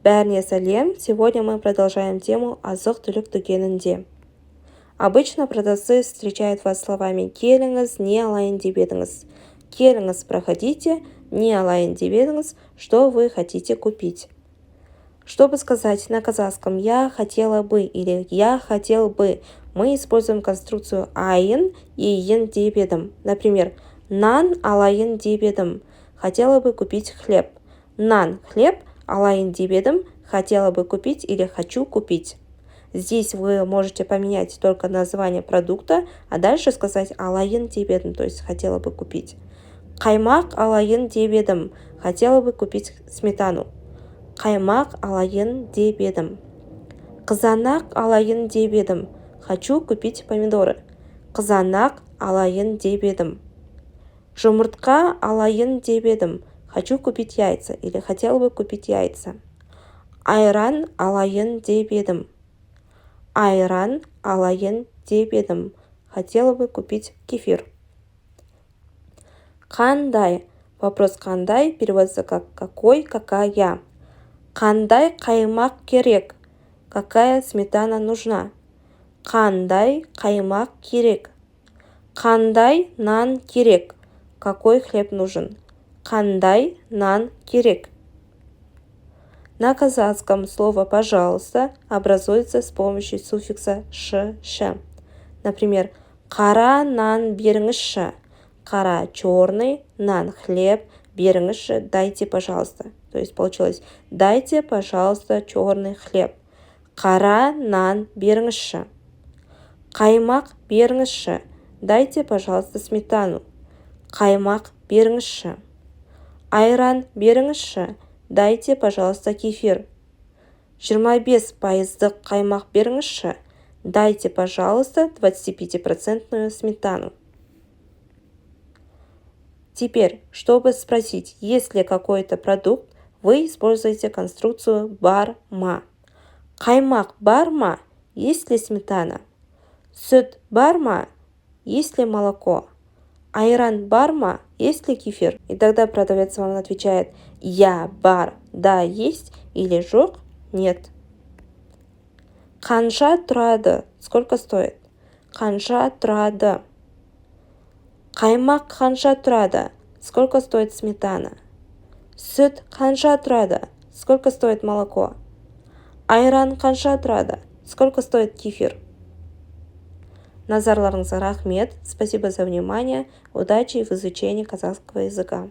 Бәріне сәлем. Сегодня мы продолжаем тему азық-түлік дүкенінде. Обычно продавцы встречают вас словами «келіңіз, не алайын деп едіңіз». «Келіңіз, проходите, не алайын деп едіңіз», что вы хотите купить. Чтобы сказать на казахском «я хотела бы» или «я хотел бы», мы используем конструкцию айын и ен деп едім. Например, нан алайын деп едім. Хотела бы купить хлеб. Нан, хлеб, алайын деп едім. Хотела бы купить или хочу купить. Здесь вы можете поменять только название продукта, а дальше сказать алайын деп едім, то есть хотела бы купить. Қаймақ алайын деп едім. Хотела бы купить сметану. Қаймақ алайын деп едім. Қызанақ алайын деп едім. Хочу купить помидоры. Қызанақ алайын деп едім. Жұмыртқа алайын деп едім. Хочу купить яйца или хотела бы купить яйца. Айран алайын деп едім. Айран алайын деп едім. Хотела бы купить кефир. Қандай. Вопрос «қандай» переводится как «какой», «какая». Қандай қаймақ керек? Какая сметана нужна? Қандай қаймақ керек? Қандай нан керек? Какой хлеб нужен? Қандай нан керек? На казахском слово «пожалуйста» образуется с помощью суффикса «ш». Например, қара нан беріңізші. Қара черный, нан хлеб, беріңізші, дайте, пожалуйста. То есть получилось «дайте, пожалуйста, черный хлеб». Қара нан беріңізші. Қаймақ беріңізші. Дайте, пожалуйста, сметану. Қаймақ беріңізші. Айран беріңізші. Дайте, пожалуйста, кефир. 25% қаймақ беріңізші. Дайте, пожалуйста, 25% сметану. Теперь, чтобы спросить, есть ли какой-то продукт, вы используете конструкцию бар-ма. Қаймақ бар ма? Есть ли сметана? Сүт бар ма? Есть ли молоко? Айран бар ма? Есть ли кефир? И тогда продавец вам отвечает «Я бар, да, есть» или «Жоқ, нет». Қанша тұрады? Сколько стоит? Қанша тұрады? Қаймақ қанша тұрады? Сколько стоит сметана? Сүт қанша тұрады? Сколько стоит молоко? Айран қанша тұрады? Сколько стоит кефир? Назарларыңызға рахмет. Спасибо за внимание. Удачи в изучении казахского языка.